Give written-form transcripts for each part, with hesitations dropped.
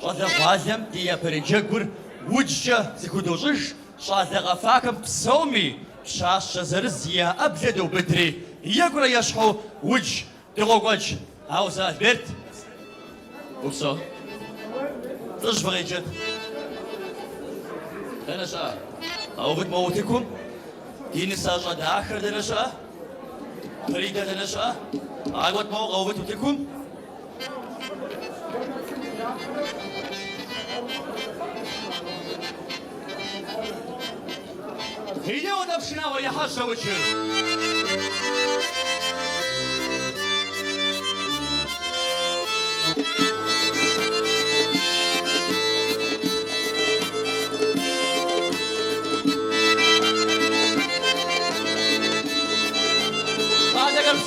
شازا غازم ديا برنجاكور وجشة زكودوجش شازا غفاكم بسومي شاش شزرز يا أبزد وبدري ياكل يشحو وج تغوج هاوزا برت وصو تشبغي جد أنا شا أوغد موتكم دين ساجا داخر دنا شا فريدة دنا شا أوغد موغ أوغد موتكم هي ودبشنا ويا حاشا وجه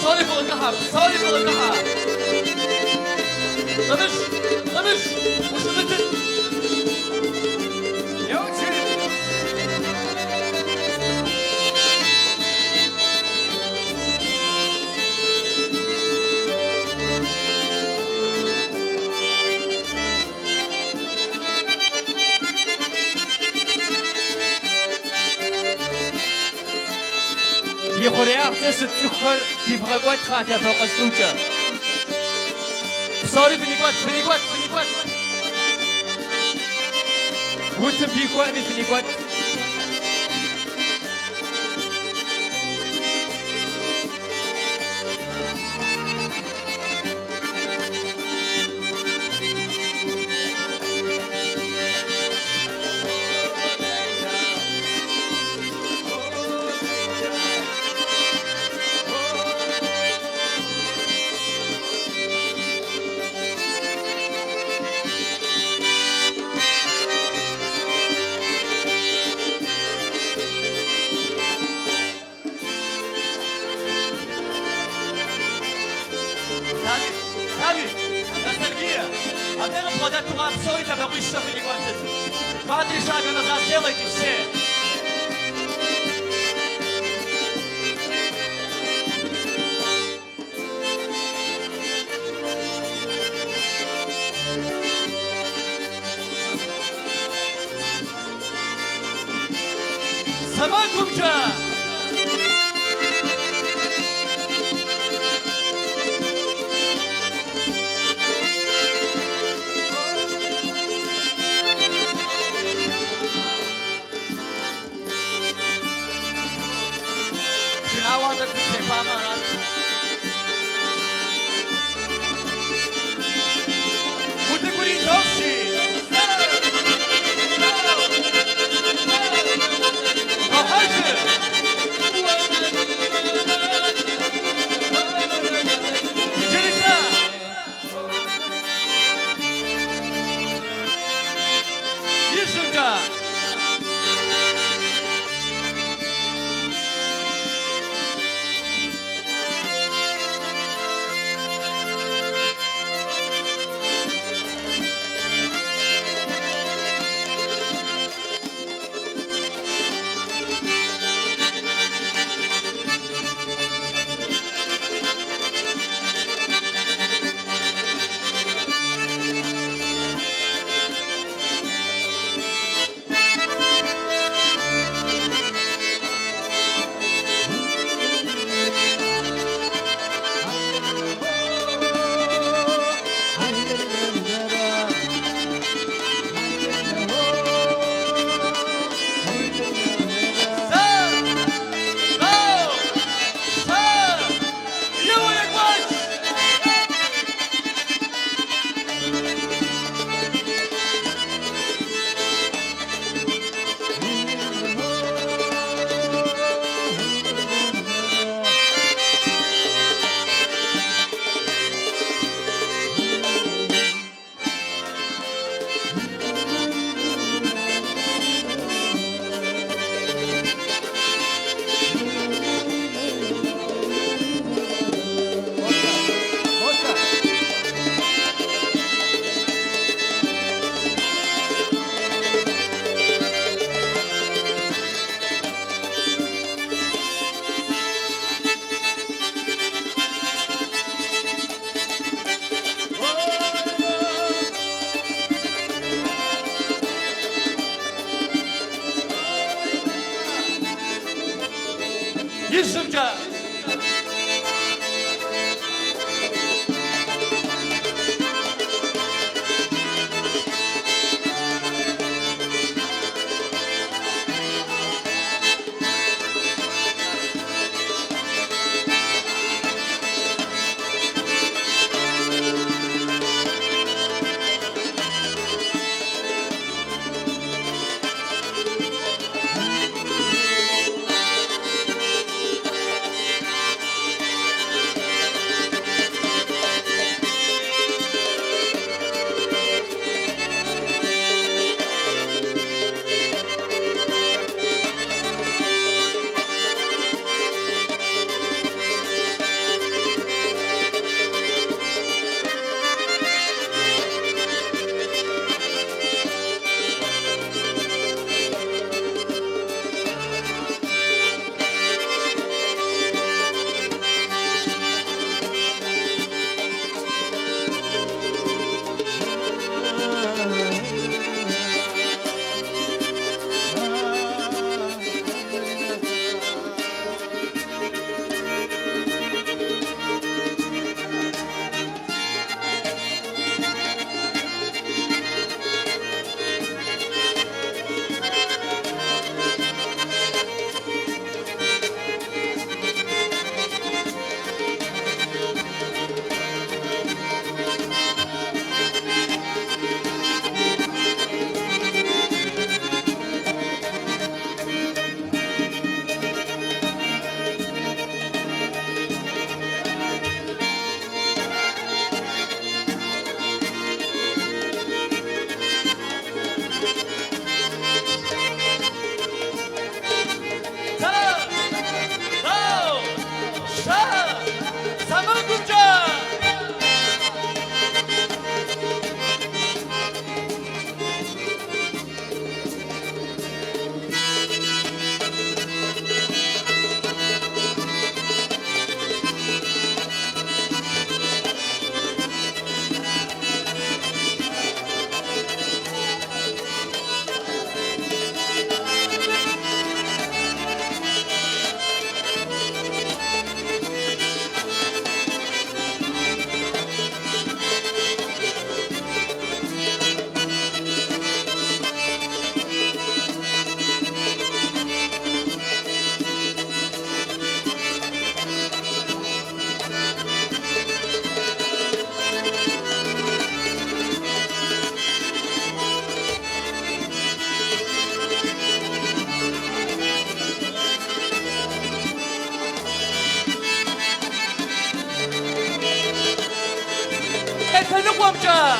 صالح فوق القحر صالح فوق القحر طمش طمش وش بنت يا وجهي يخوريا تست تخور تبغاقوات خاتيا فوق السوجة صاري بنيقوات بنيقوات بنيقوات وانت بنيقوات بنيقوات Sorry, я бы еще не хватит. Два-три шага назад делайте все. Самакум же! Haydi! Yüzümce. Efendim amca.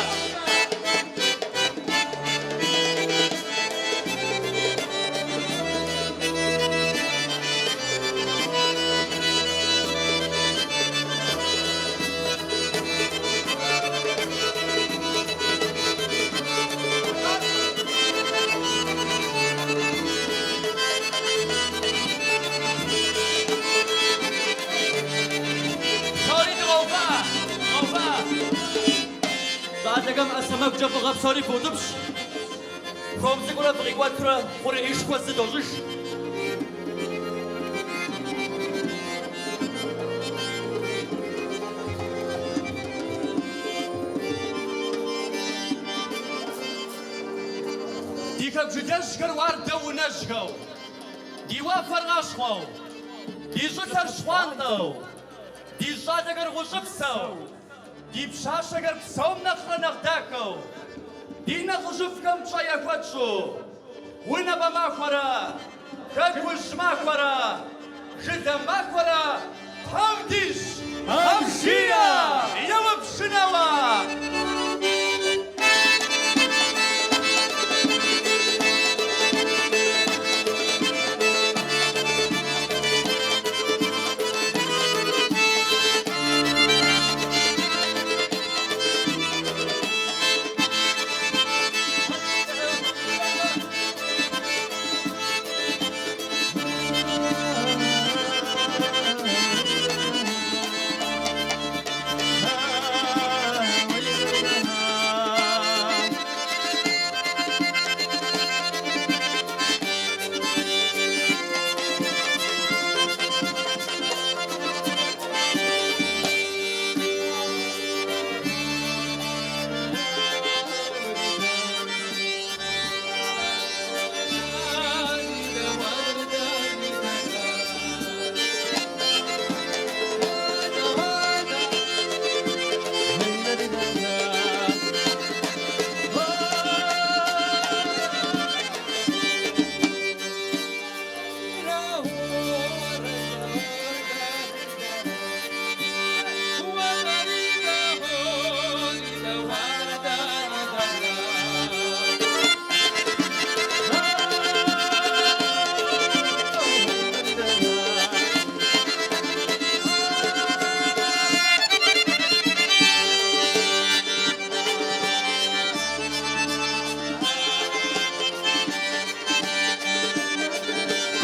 بعدكم أسماك جاب غاب صاري فودمش خمسة كنا بغيوات كنا خوري إيش كواسة دوجش ديكا بجدش كروار دو نشكو ديوا فرغاشخو دي جسر شواندو دي جادقر غشبسو دي بشاشقر بسوم نخر نخداكو دي نخجفكم شايا كواتشو ونا بماخورا كاكوش ماخورا جدا ماخورا همديش همشيا يوم بشنوا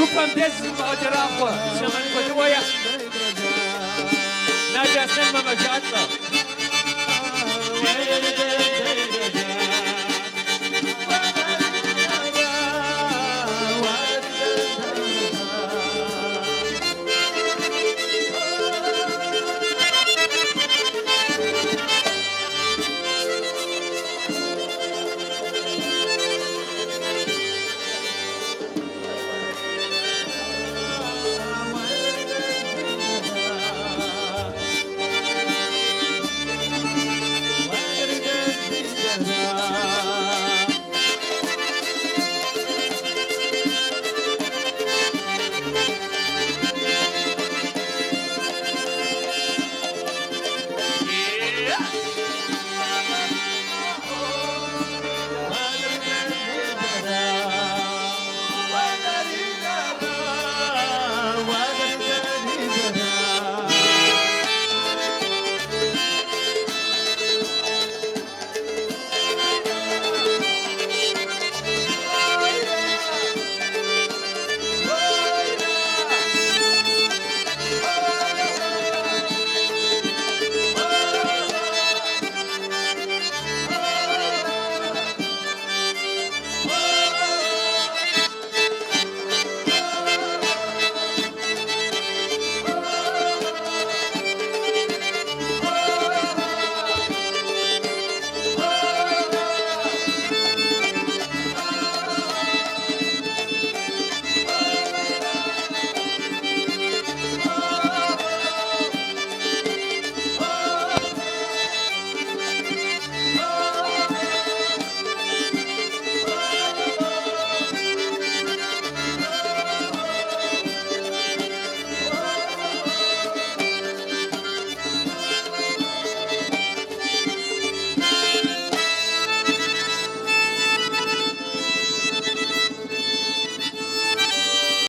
كوبام دز مهاجر أخوة سمن كدوية نادي سلمى مجاتنا